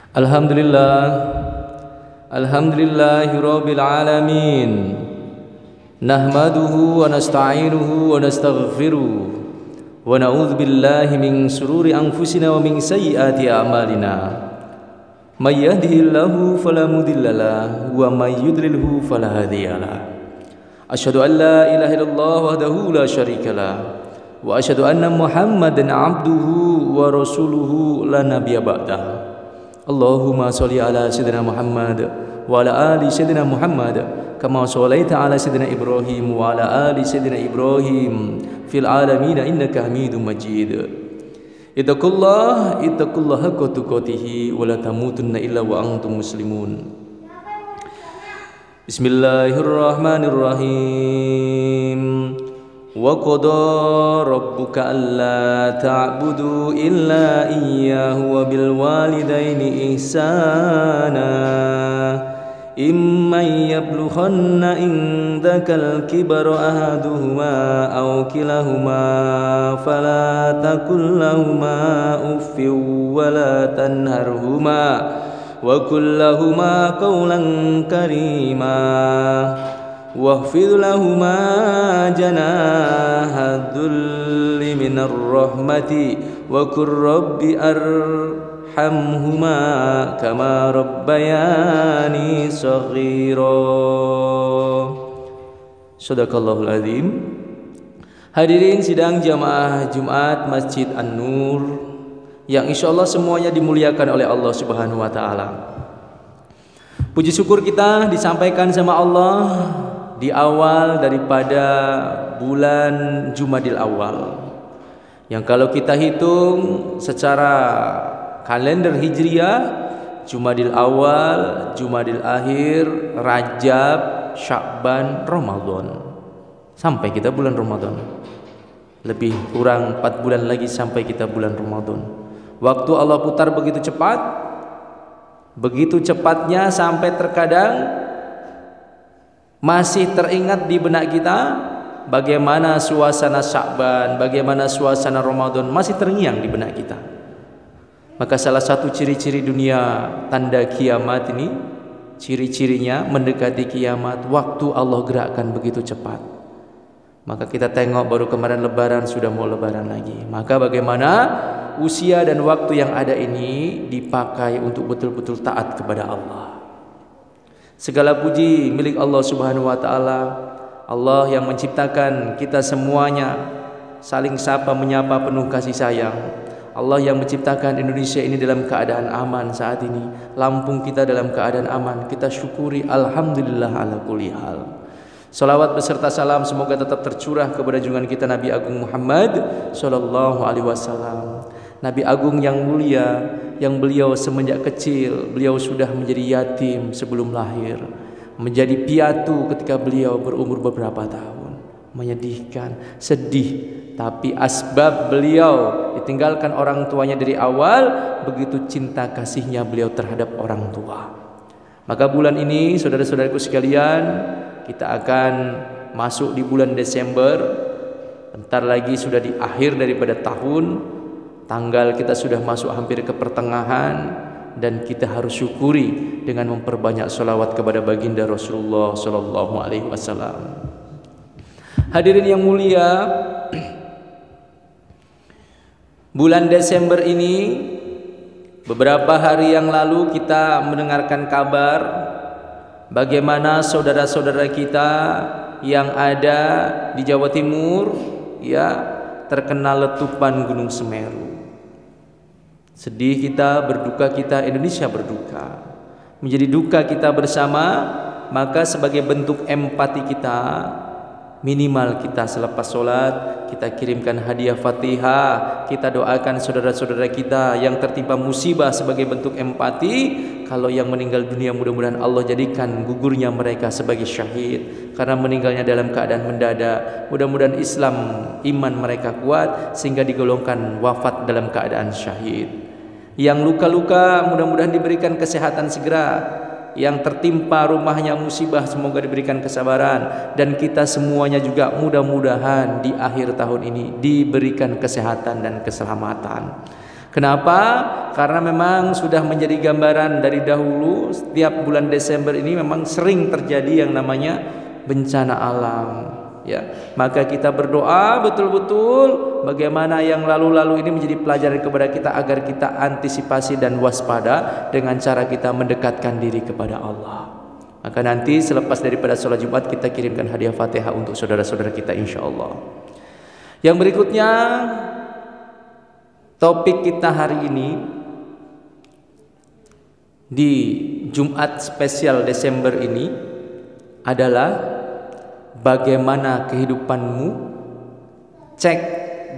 Alhamdulillah, alhamdulillahi rabbil alamin. Nahmaduhu wa nasta'inuhu wa nastaghfiruh wa na'udzu billahi min sururi anfusina wa min sayyiati a'malina. May yahdihillahu fala mudhillalah wa may yudlilhu fala hadiyalah. Asyhadu an la ilaha illallah wahdahu la syarikalah wa asyhadu anna Muhammadan 'abduhu wa rasuluhu la nabiyya ba'dah. Allahumma sholli ala sayyidina Muhammad wa ala ali sayyidina Muhammad kama shallaita ala sayyidina Ibrahim wa ala ali sayyidina Ibrahim fil alamin innaka Hamidum Majid. Ittaqullaha haqqa tuqatih wa la tamutunna illa wa antum muslimun. Bismillahirrahmanirrahim. Wa qada rabbuka alla ta'budu illa iyyahu wa bil walidaini ihsana imma yablughanna indakal kibara ahaduhuma aw kilahuma fala taqul lahumā uffin wa la tanharhumā wa qul lahumā qawlan karīmā wakhfid lahumā janāha dhulli minar rahmati wa qur rabbi arhamhumā kamā rabbayānī shaghīrā. Shadaqallahul azim. Hadirin sidang jamaah Jumat Masjid An-Nur yang insyaallah semuanya dimuliakan oleh Allah Subhanahu wa taala. Puji syukur kita disampaikan sama Allah di awal daripada bulan Jumadil Awal, yang kalau kita hitung secara kalender Hijriah, Jumadil Awal, Jumadil Akhir, Rajab, Sya'ban, Ramadan, sampai kita bulan Ramadan. Lebih kurang 4 bulan lagi sampai kita bulan Ramadan. Waktu Allah putar begitu cepat, begitu cepatnya sampai terkadang masih teringat di benak kita bagaimana suasana Sya'ban, bagaimana suasana Ramadan, masih terngiang di benak kita. Maka salah satu ciri-ciri dunia tanda kiamat ini, ciri-cirinya mendekati kiamat, waktu Allah gerakkan begitu cepat. Maka kita tengok baru kemarin lebaran, sudah mau lebaran lagi. Maka bagaimana usia dan waktu yang ada ini dipakai untuk betul-betul taat kepada Allah. Segala puji milik Allah Subhanahu wa taala. Allah yang menciptakan kita semuanya saling sapa menyapa penuh kasih sayang. Allah yang menciptakan Indonesia ini dalam keadaan aman saat ini. Lampung kita dalam keadaan aman. Kita syukuri alhamdulillah ala kulli hal. Salawat beserta salam semoga tetap tercurah kepada junjungan kita Nabi Agung Muhammad sallallahu alaihi wasallam. Nabi Agung yang mulia, yang beliau semenjak kecil beliau sudah menjadi yatim sebelum lahir, menjadi piatu ketika beliau berumur beberapa tahun. Menyedihkan, sedih, tapi asbab beliau ditinggalkan orang tuanya dari awal, begitu cinta kasihnya beliau terhadap orang tua. Maka bulan ini saudara-saudaraku sekalian, kita akan masuk di bulan Desember. Bentar lagi sudah di akhir daripada tahun. Tanggal kita sudah masuk hampir ke pertengahan, dan kita harus syukuri dengan memperbanyak sholawat kepada baginda Rasulullah Sallallahu Alaihi Wasallam. Hadirin yang mulia, bulan Desember ini, beberapa hari yang lalu kita mendengarkan kabar bagaimana saudara-saudara kita yang ada di Jawa Timur ya terkena letupan Gunung Semeru. Sedih kita, berduka kita, Indonesia berduka. Menjadi duka kita bersama, maka sebagai bentuk empati kita, minimal kita selepas sholat kita kirimkan hadiah Fatihah, kita doakan saudara-saudara kita yang tertimpa musibah sebagai bentuk empati. Kalau yang meninggal dunia mudah-mudahan Allah jadikan gugurnya mereka sebagai syahid karena meninggalnya dalam keadaan mendadak. Mudah-mudahan Islam iman mereka kuat sehingga digolongkan wafat dalam keadaan syahid. Yang luka-luka mudah-mudahan diberikan kesehatan segera. Yang tertimpa rumahnya musibah semoga diberikan kesabaran, dan kita semuanya juga mudah-mudahan di akhir tahun ini diberikan kesehatan dan keselamatan. Kenapa? Karena memang sudah menjadi gambaran dari dahulu, setiap bulan Desember ini memang sering terjadi yang namanya bencana alam. Ya, maka kita berdoa betul-betul bagaimana yang lalu-lalu ini menjadi pelajaran kepada kita agar kita antisipasi dan waspada dengan cara kita mendekatkan diri kepada Allah. Maka nanti selepas daripada sholat Jumat kita kirimkan hadiah Fatihah untuk saudara-saudara kita insyaallah. Yang berikutnya, topik kita hari ini di Jumat spesial Desember ini adalah bagaimana kehidupanmu, cek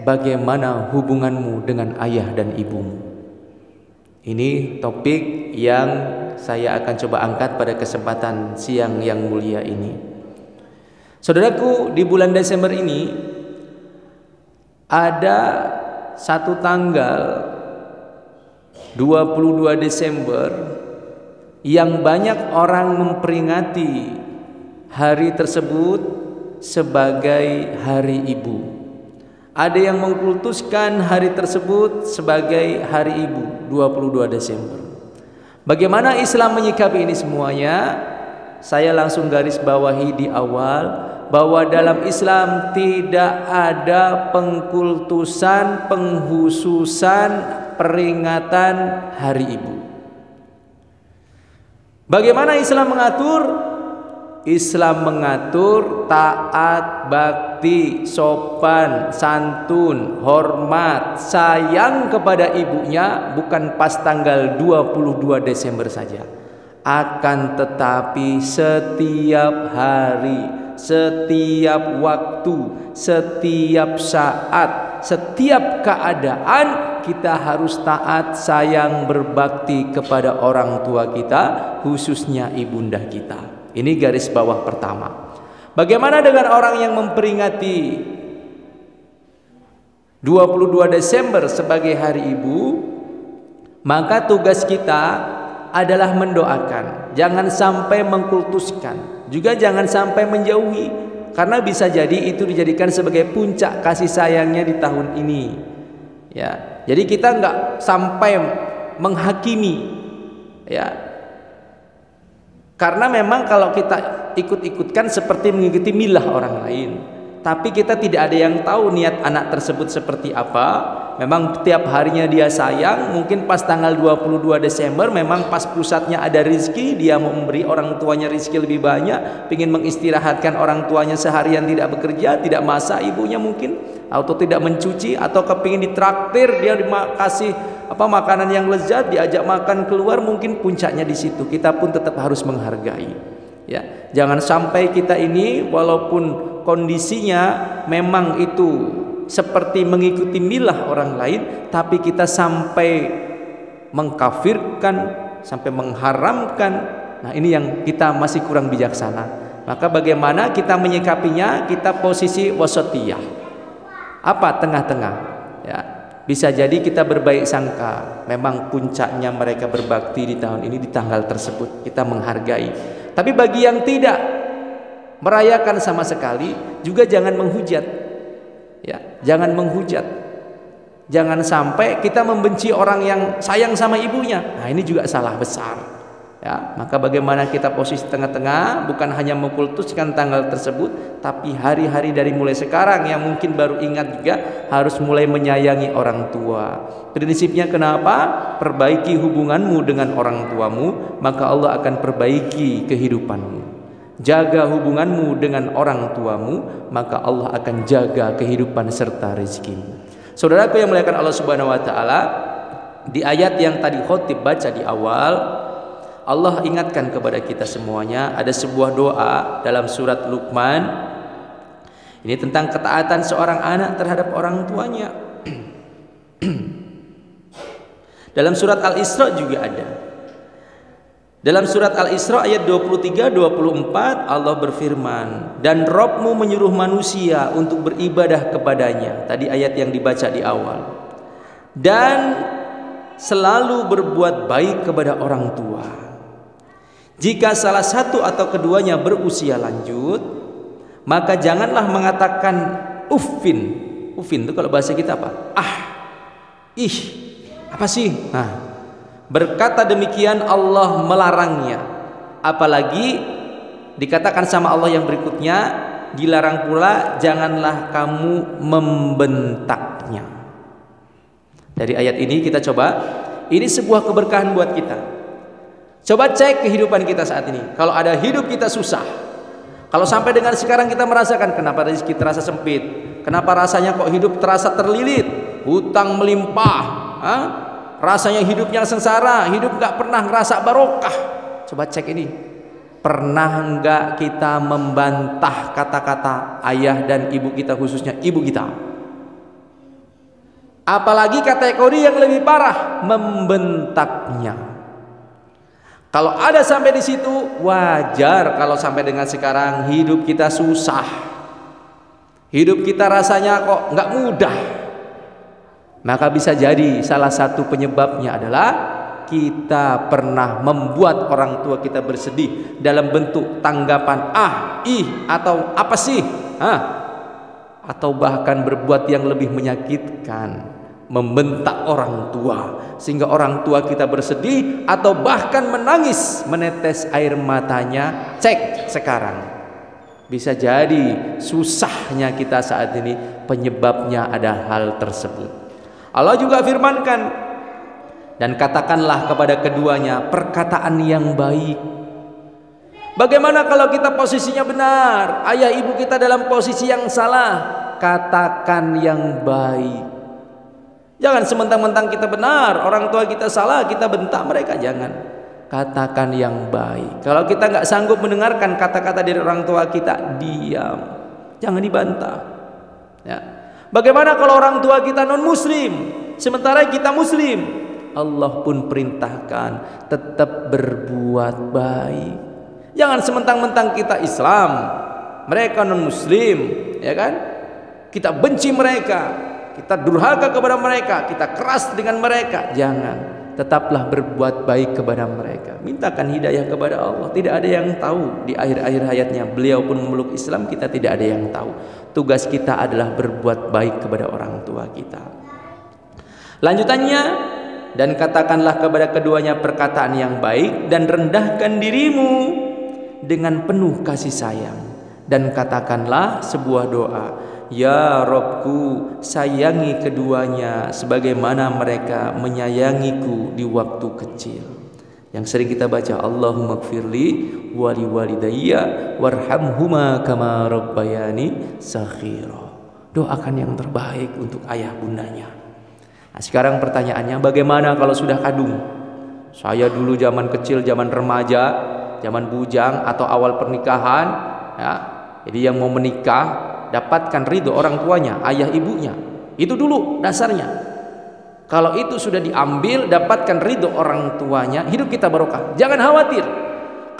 bagaimana hubunganmu dengan ayah dan ibumu. Ini topik yang saya akan coba angkat pada kesempatan siang yang mulia ini. Saudaraku, di bulan Desember ini ada satu tanggal 22 Desember yang banyak orang memperingati hari tersebut sebagai Hari Ibu. Ada yang mengkultuskan hari tersebut sebagai Hari Ibu 22 Desember. Bagaimana Islam menyikapi ini semuanya? Saya langsung garis bawahi di awal bahwa dalam Islam tidak ada pengkultusan, penghususan, peringatan Hari Ibu. Bagaimana Islam mengatur? Islam mengatur taat, bakti, sopan, santun, hormat, sayang kepada ibunya bukan pas tanggal 22 Desember saja. Akan tetapi setiap hari, setiap waktu, setiap saat, setiap keadaan kita harus taat, sayang, berbakti kepada orang tua kita, khususnya ibunda kita. Ini garis bawah pertama. Bagaimana dengan orang yang memperingati 22 Desember sebagai Hari Ibu? Maka tugas kita adalah mendoakan, jangan sampai mengkultuskan, juga jangan sampai menjauhi, karena bisa jadi itu dijadikan sebagai puncak kasih sayangnya di tahun ini. Ya, jadi kita nggak sampai menghakimi, ya. Karena memang kalau kita ikut-ikutkan seperti mengikuti milah orang lain. Tapi kita tidak ada yang tahu niat anak tersebut seperti apa. Memang tiap harinya dia sayang. Mungkin pas tanggal 22 Desember memang pas pusatnya ada rizki, dia mau memberi orang tuanya rizki lebih banyak, ingin mengistirahatkan orang tuanya seharian tidak bekerja, tidak masak ibunya mungkin, atau tidak mencuci, atau kepingin ditraktir, dia dikasih makanan yang lezat, diajak makan keluar, mungkin puncaknya di situ. Kita pun tetap harus menghargai. Ya, jangan sampai kita ini walaupun kondisinya memang itu seperti mengikuti milah orang lain, tapi kita sampai mengkafirkan, sampai mengharamkan. Nah, ini yang kita masih kurang bijaksana. Maka bagaimana kita menyikapinya? Kita posisi wasatiyah. Apa? Tengah-tengah. Ya. Bisa jadi kita berbaik sangka, memang puncaknya mereka berbakti di tahun ini, di tanggal tersebut, kita menghargai. Tapi bagi yang tidak merayakan sama sekali, juga jangan menghujat. Ya, jangan menghujat. Jangan sampai kita membenci orang yang sayang sama ibunya. Nah, ini juga salah besar. Ya, maka bagaimana kita posisi tengah-tengah, bukan hanya mengkultuskan tanggal tersebut, tapi hari-hari dari mulai sekarang yang mungkin baru ingat juga harus mulai menyayangi orang tua. Prinsipnya kenapa? Perbaiki hubunganmu dengan orang tuamu, maka Allah akan perbaiki kehidupanmu. Jaga hubunganmu dengan orang tuamu, maka Allah akan jaga kehidupan serta rezekimu. Saudaraku yang muliakan Allah Subhanahu wa taala, di ayat yang tadi khotib baca di awal, Allah ingatkan kepada kita semuanya, ada sebuah doa dalam surat Luqman. Ini tentang ketaatan seorang anak terhadap orang tuanya. Dalam surat Al-Isra juga ada. Dalam surat Al-Isra ayat 23-24 Allah berfirman, dan Rabbmu menyuruh manusia untuk beribadah kepadanya. Tadi ayat yang dibaca di awal. Dan selalu berbuat baik kepada orang tua. Jika salah satu atau keduanya berusia lanjut, maka janganlah mengatakan uffin. Uffin itu kalau bahasa kita apa? Ih. Apa sih? Nah, berkata demikian Allah melarangnya. Apalagi dikatakan sama Allah yang berikutnya, dilarang pula janganlah kamu membentaknya. Dari ayat ini kita coba, ini sebuah keberkahan buat kita. Coba cek kehidupan kita saat ini. Kalau ada hidup kita susah, kalau sampai dengan sekarang kita merasakan kenapa rezeki terasa sempit, kenapa rasanya kok hidup terasa terlilit, hutang melimpah, rasanya hidup yang sengsara, hidup gak pernah ngerasa barokah. Coba cek ini, pernah enggak kita membantah kata-kata ayah dan ibu kita, khususnya ibu kita? Apalagi kategori yang lebih parah, membentaknya. Kalau ada sampai di situ, wajar kalau sampai dengan sekarang hidup kita susah, hidup kita rasanya kok nggak mudah. Maka bisa jadi salah satu penyebabnya adalah kita pernah membuat orang tua kita bersedih dalam bentuk tanggapan atau apa sih, atau bahkan berbuat yang lebih menyakitkan, membentak orang tua sehingga orang tua kita bersedih atau bahkan menangis, menetes air matanya. Cek sekarang, bisa jadi susahnya kita saat ini penyebabnya ada hal tersebut. Allah juga firmankan, dan katakanlah kepada keduanya perkataan yang baik. Bagaimana kalau kita posisinya benar, ayah ibu kita dalam posisi yang salah? Katakan yang baik. Jangan sementang-mentang kita benar, orang tua kita salah, kita bentak mereka. Jangan. Katakan yang baik. Kalau kita nggak sanggup mendengarkan kata-kata dari orang tua kita, diam. Jangan dibantah. Ya. Bagaimana kalau orang tua kita non muslim, sementara kita muslim? Allah pun perintahkan tetap berbuat baik. Jangan sementang-mentang kita Islam, mereka non muslim, ya kan? Kita benci mereka, kita durhaka kepada mereka, kita keras dengan mereka. Jangan. Tetaplah berbuat baik kepada mereka. Mintakan hidayah kepada Allah. Tidak ada yang tahu. Di akhir-akhir hayatnya beliau pun memeluk Islam, kita tidak ada yang tahu. Tugas kita adalah berbuat baik kepada orang tua kita. Lanjutannya, dan katakanlah kepada keduanya perkataan yang baik, dan rendahkan dirimu dengan penuh kasih sayang, dan katakanlah sebuah doa, ya Robku, sayangi keduanya sebagaimana mereka menyayangiku di waktu kecil. Yang sering kita baca, Allahumma gfirli wali walidayya warhamhuma kama rabbayani saghira. Doakan yang terbaik untuk ayah bundanya. Nah, sekarang pertanyaannya, bagaimana kalau sudah kadung? Saya dulu zaman kecil, zaman remaja, zaman bujang atau awal pernikahan, ya. Jadi yang mau menikah dapatkan ridho orang tuanya, ayah ibunya. Itu dulu dasarnya. Kalau itu sudah diambil, dapatkan ridho orang tuanya, hidup kita barokah. Jangan khawatir.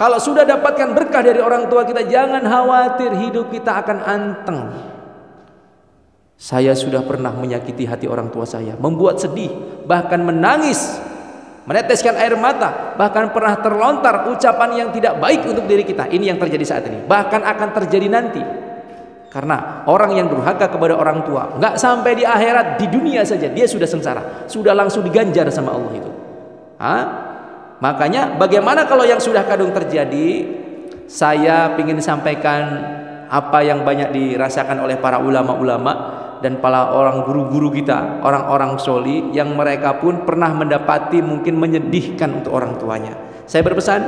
Kalau sudah dapatkan berkah dari orang tua kita, jangan khawatir, hidup kita akan anteng. Saya sudah pernah menyakiti hati orang tua saya, membuat sedih, bahkan menangis, meneteskan air mata, bahkan pernah terlontar ucapan yang tidak baik untuk diri kita. Ini yang terjadi saat ini, bahkan akan terjadi nanti. Karena orang yang durhaka kepada orang tua, nggak sampai di akhirat, di dunia saja dia sudah sengsara, sudah langsung diganjar sama Allah itu. Makanya bagaimana kalau yang sudah kadung terjadi? Saya ingin sampaikan apa yang banyak dirasakan oleh para ulama-ulama dan para orang guru-guru kita, orang-orang soli yang mereka pun pernah mendapati mungkin menyedihkan untuk orang tuanya. Saya berpesan,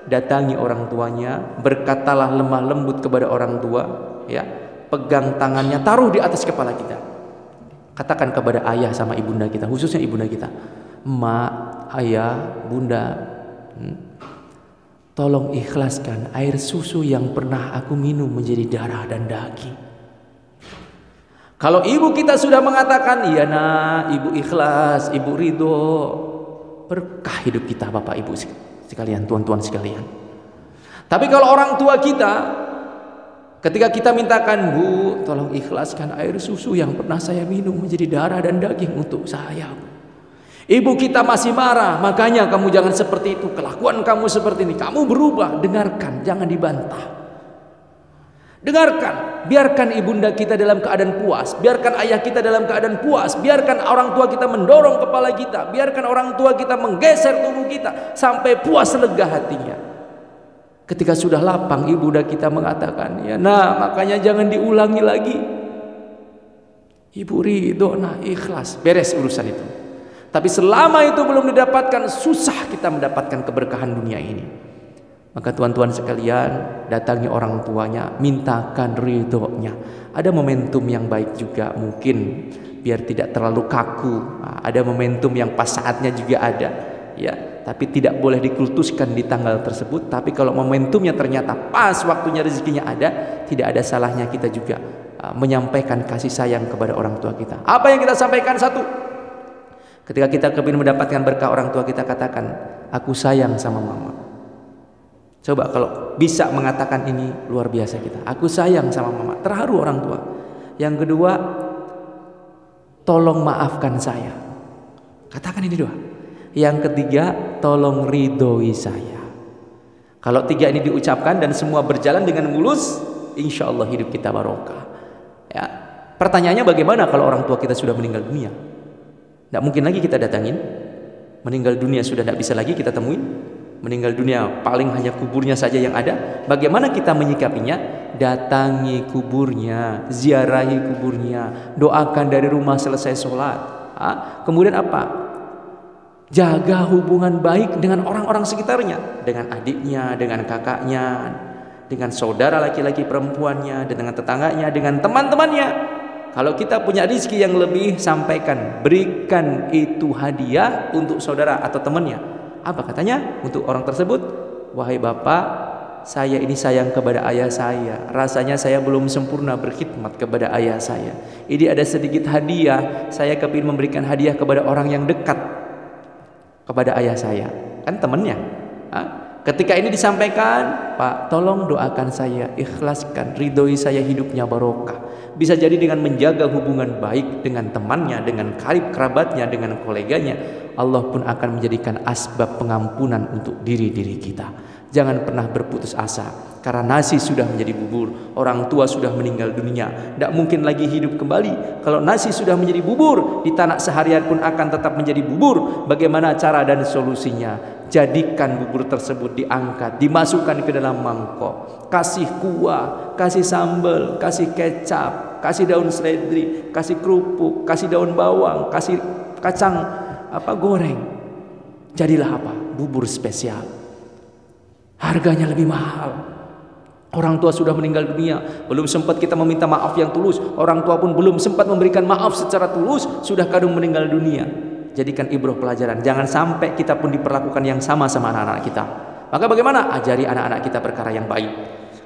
datangi orang tuanya, berkatalah lemah lembut kepada orang tua. Ya, pegang tangannya, taruh di atas kepala kita. Katakan kepada ayah sama ibunda kita, khususnya ibunda kita, emak, ayah, bunda, tolong ikhlaskan air susu yang pernah aku minum menjadi darah dan daging. Kalau ibu kita sudah mengatakan, iya nak, ibu ikhlas, ibu ridho, berkah hidup kita, bapak ibu sekalian, tuan-tuan sekalian. Tapi kalau orang tua kita, ketika kita mintakan, Bu, tolong ikhlaskan air susu yang pernah saya minum menjadi darah dan daging untuk saya, Bu. Ibu kita masih marah, makanya kamu jangan seperti itu, kelakuan kamu seperti ini, kamu berubah. Dengarkan, jangan dibantah. Dengarkan. biarkan ibunda kita dalam keadaan puas, biarkan ayah kita dalam keadaan puas, biarkan orang tua kita mendorong kepala kita, biarkan orang tua kita menggeser tubuh kita sampai puas lega hatinya. Ketika sudah lapang, ibunda kita mengatakan, ya nah makanya jangan diulangi lagi. Ibu ridho, nah ikhlas, beres urusan itu. Tapi selama itu belum didapatkan, susah kita mendapatkan keberkahan dunia ini. Maka tuan-tuan sekalian, datangi orang tuanya, mintakan ridhonya. Ada momentum yang baik juga mungkin, biar tidak terlalu kaku. Ada momentum yang pas saatnya juga ada, ya. Tapi tidak boleh dikultuskan di tanggal tersebut. Tapi kalau momentumnya ternyata pas, waktunya, rezekinya ada, tidak ada salahnya kita juga menyampaikan kasih sayang kepada orang tua kita. Apa yang kita sampaikan? Satu, ketika kita kepingin mendapatkan berkah orang tua kita, katakan, aku sayang sama mama. Coba kalau bisa mengatakan ini, luar biasa kita. Aku sayang sama mama, terharu orang tua. Yang kedua, tolong maafkan saya. Katakan ini dua. Yang ketiga, tolong ridhoi saya. Kalau tiga ini diucapkan dan semua berjalan dengan mulus, insya Allah hidup kita barokah. Ya. Pertanyaannya bagaimana kalau orang tua kita sudah meninggal dunia? Tidak mungkin lagi kita datangin. Meninggal dunia sudah tidak bisa lagi kita temuin. Meninggal dunia paling hanya kuburnya saja yang ada. Bagaimana kita menyikapinya? Datangi kuburnya, ziarahi kuburnya, doakan dari rumah selesai sholat. Kemudian apa? Jaga hubungan baik dengan orang-orang sekitarnya, dengan adiknya, dengan kakaknya, dengan saudara laki-laki perempuannya, dan dengan tetangganya, dengan teman-temannya. Kalau kita punya rezeki yang lebih, sampaikan, berikan itu hadiah untuk saudara atau temannya. Apa katanya untuk orang tersebut? Wahai bapak, saya ini sayang kepada ayah saya. Rasanya saya belum sempurna berkhidmat kepada ayah saya. Ini ada sedikit hadiah. Saya kepingin memberikan hadiah kepada orang yang dekat kepada ayah saya. Kan temannya. Ketika ini disampaikan, Pak, tolong doakan saya, ikhlaskan, ridhoi saya hidupnya barokah. Bisa jadi dengan menjaga hubungan baik dengan temannya, dengan karib kerabatnya, dengan koleganya, Allah pun akan menjadikan asbab pengampunan untuk diri-diri kita. Jangan pernah berputus asa, karena nasi sudah menjadi bubur, orang tua sudah meninggal dunia, tidak mungkin lagi hidup kembali. Kalau nasi sudah menjadi bubur, di tanah seharian pun akan tetap menjadi bubur. Bagaimana cara dan solusinya? Jadikan bubur tersebut diangkat, dimasukkan ke dalam mangkok, kasih kuah, kasih sambal, kasih kecap, kasih daun seledri, kasih kerupuk, kasih daun bawang, kasih kacang goreng. Jadilah bubur spesial. Harganya lebih mahal. Orang tua sudah meninggal dunia, belum sempat kita meminta maaf yang tulus. Orang tua pun belum sempat memberikan maaf secara tulus, sudah kadung meninggal dunia. Jadikan ibrah pelajaran. Jangan sampai kita pun diperlakukan yang sama anak-anak kita. Maka bagaimana? Ajari anak-anak kita perkara yang baik.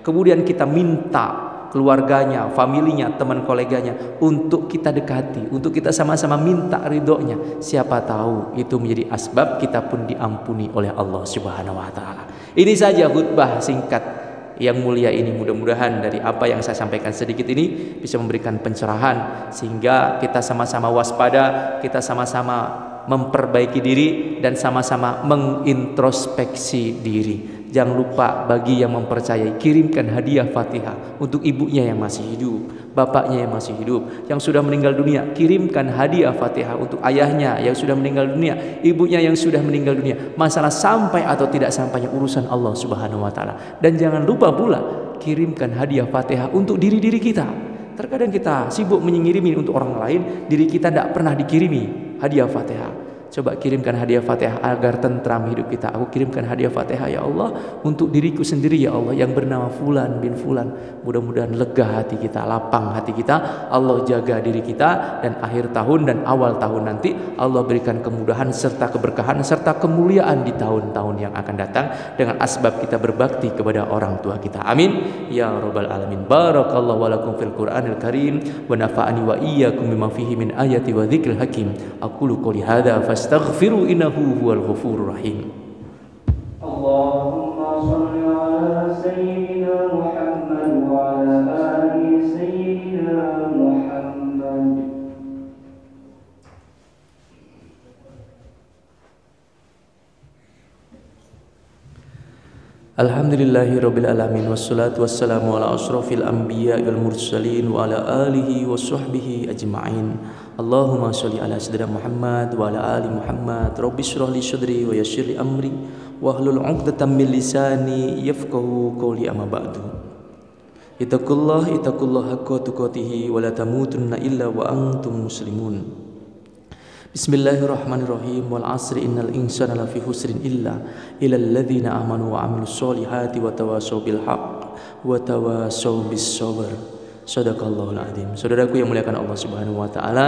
Kemudian kita minta keluarganya, familinya, teman koleganya untuk kita dekati, untuk kita sama-sama minta ridhonya. Siapa tahu itu menjadi asbab kita pun diampuni oleh Allah Subhanahu wa taala. Ini saja khutbah singkat yang mulia ini. Mudah-mudahan dari apa yang saya sampaikan sedikit ini bisa memberikan pencerahan, sehingga kita sama-sama waspada, kita sama-sama memperbaiki diri dan sama-sama mengintrospeksi diri. Jangan lupa bagi yang mempercayai, kirimkan hadiah Fatihah untuk ibunya yang masih hidup, bapaknya yang masih hidup. Yang sudah meninggal dunia, kirimkan hadiah Fatihah untuk ayahnya yang sudah meninggal dunia, ibunya yang sudah meninggal dunia. Masalah sampai atau tidak sampainya urusan Allah Subhanahu wa taala. Dan jangan lupa pula kirimkan hadiah Fatihah untuk diri-diri kita. Terkadang kita sibuk mengirimi untuk orang lain, diri kita tidak pernah dikirimi hadiah Fatihah. Coba kirimkan hadiah Fatihah agar tentram hidup kita. Aku kirimkan hadiah Fatihah ya Allah untuk diriku sendiri ya Allah yang bernama Fulan bin Fulan. Mudah-mudahan lega hati kita, lapang hati kita. Allah jaga diri kita, dan akhir tahun dan awal tahun nanti Allah berikan kemudahan serta keberkahan serta kemuliaan di tahun-tahun yang akan datang dengan asbab kita berbakti kepada orang tua kita. Amin ya rabbal alamin. Barakallahu walakum fil Qur'anil Karim wa nafa'ani wa iyyakum bima fihi min ayati wa dzikril hakim. Aqulu qouli hadza fastaghfiru innahu huwal ghafurur rahim. Allahumma shalli ala sayyidina Muhammad wa ala ali sayyidina Muhammad. Alhamdulillahirabbil alamin wassalatu wassalamu ala asyrafil anbiya'i wal mursalin wa ala alihi wa sahbihi ajma'in. Allahumma shalli ala sayyidina Muhammad wa ala ali Muhammad. Rabbi shrah li sadri wa yassir li amri wahlul 'uqdatam min lisani yafqahu qawli amma ba'du. Ittaqullah haqqa tuqatih wa la tamutunna illa wa antum muslimun. Bismillahirrahmanirrahim. Wal 'asri innal insana lafi husrin illa ilal ladzina amanu wa 'amilus solihati wa tawassaw bil haqq wa tawassaw bis sabr. Shadaqallahul adzim. Saudaraku yang muliakan Allah Subhanahu wa taala,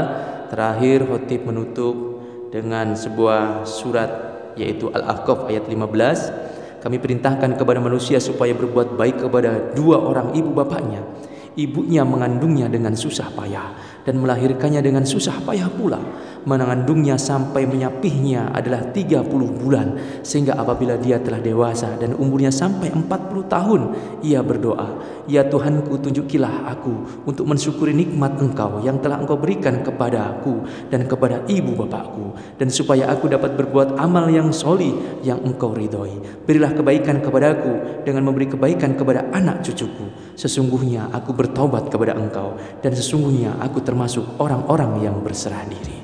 terakhir khatib menutup dengan sebuah surat yaitu Al-Ahqaf ayat 15. Kami perintahkan kepada manusia supaya berbuat baik kepada dua orang ibu bapaknya. Ibunya mengandungnya dengan susah payah dan melahirkannya dengan susah payah pula. Mengandungnya sampai menyapihnya adalah 30 bulan, sehingga apabila dia telah dewasa dan umurnya sampai 40 tahun, ia berdoa, "Ya Tuhanku, tunjukilah aku untuk mensyukuri nikmat Engkau yang telah Engkau berikan kepada aku dan kepada ibu bapakku, dan supaya aku dapat berbuat amal yang solih yang Engkau ridhoi. Berilah kebaikan kepadaku dengan memberi kebaikan kepada anak cucuku. Sesungguhnya aku bertobat kepada Engkau, dan sesungguhnya aku termasuk orang-orang yang berserah diri."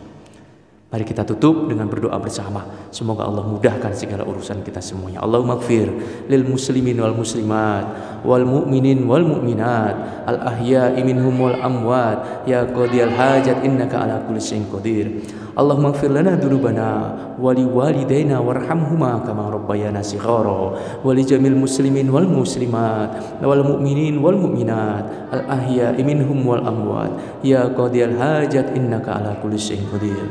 Mari kita tutup dengan berdoa bersama. Semoga Allah mudahkan segala urusan kita semuanya. Allahumma ighfir lil muslimin wal muslimat wal mu'minin wal mu'minat al ahya'i minhum wal amwat ya qadiyal hajat innaka ala kulli syai'in qadir. Allahumma ighfir lana dzunubana wa li walidayna warhamhuma kama rabbayana shighara wa li jamil muslimin wal muslimat wal mu'minin wal mu'minat al ahya'i minhum wal amwat ya qadiyal hajat innaka ala kulli syai'in qadir.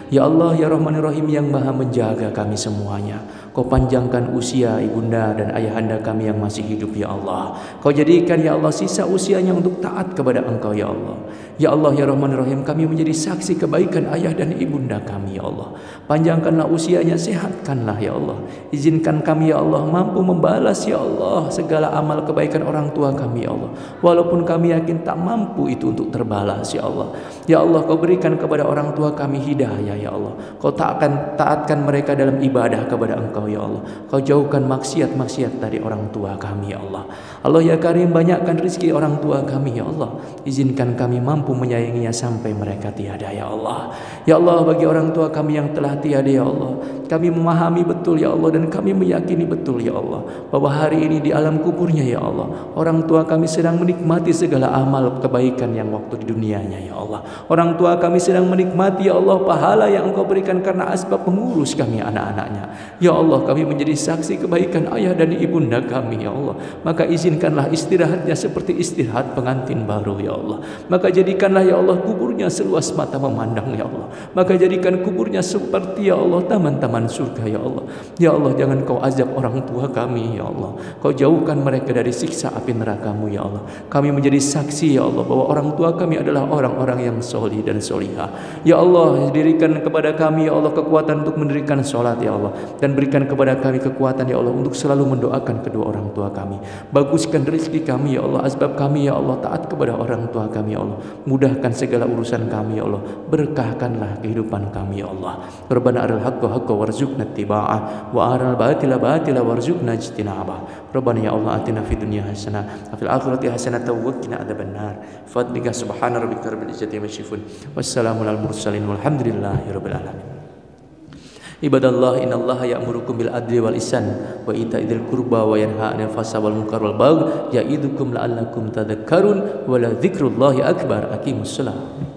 Ya Allah, ya Rahmanir Rahim yang maha menjaga kami semuanya, Kau panjangkan usia ibunda dan ayahanda kami yang masih hidup ya Allah. Kau jadikan ya Allah sisa usianya untuk taat kepada Engkau ya Allah. Ya Allah, ya Rahmanir Rahim, kami menjadi saksi kebaikan ayah dan ibunda kami ya Allah. Panjangkanlah usianya, sehatkanlah ya Allah. Izinkan kami ya Allah mampu membalas ya Allah segala amal kebaikan orang tua kami ya Allah. Walaupun kami yakin tak mampu itu untuk terbalas ya Allah. Ya Allah, Kau berikan kepada orang tua kami hidayah ya Allah. Kau taatkan mereka dalam ibadah kepada Engkau ya Allah. Kau jauhkan maksiat-maksiat dari orang tua kami ya Allah. Allah ya Karim, banyakkan rezeki orang tua kami ya Allah. Izinkan kami mampu menyayanginya sampai mereka tiada ya Allah. Ya Allah, bagi orang tua kami yang telah tiada ya Allah, kami memahami betul ya Allah, dan kami meyakini betul ya Allah bahwa hari ini di alam kuburnya ya Allah, orang tua kami sedang menikmati segala amal kebaikan yang waktu di dunianya ya Allah. Orang tua kami sedang menikmati ya Allah pahala yang Engkau berikan karena asbab mengurus kami anak-anaknya. Ya Allah, kami menjadi saksi kebaikan ayah dan ibunda kami ya Allah. Maka izinkanlah istirahatnya seperti istirahat pengantin baru ya Allah. Maka jadikanlah ya Allah kuburnya seluas mata memandang ya Allah. Maka jadikan kuburnya seperti ya Allah taman-taman surga ya Allah. Ya Allah, jangan Kau azab orang tua kami ya Allah. Kau jauhkan mereka dari siksa api neraka-Mu ya Allah. Kami menjadi saksi ya Allah bahwa orang tua kami adalah orang-orang yang solih dan solihah. Ya Allah, dirikan kepada kami ya Allah kekuatan untuk mendirikan sholat ya Allah, dan berikan kepada kami kekuatan ya Allah untuk selalu mendoakan kedua orang tua kami. Baguskan rezeki kami ya Allah, asbab kami ya Allah taat kepada orang tua kami ya Allah. Mudahkan segala urusan kami ya Allah. Berkahkanlah kehidupan kami ya Allah. Rabbana aril haqqa haqqa warzuqna ittiba'ah wa aral batila batila warzuqna ijtinabah. Rabbana ya Allah atina fid dunya hasanah wa fil akhirati hasanah wa qina adzabannar. Fadlika subhana rabbika rabbil izzati amma yasifun. Wassalamu alal mursalin walhamdulillahi rabbil alamin. Ibadallah, innallaha ya'murukum bil adli wal ihsan wa ita'idzil qurba wa yanha 'anil fahsya'i wal munkar wal baghi ya'idukum la'allakum tadhakkarun wa la dzikrullahi akbar. Aqimussalam.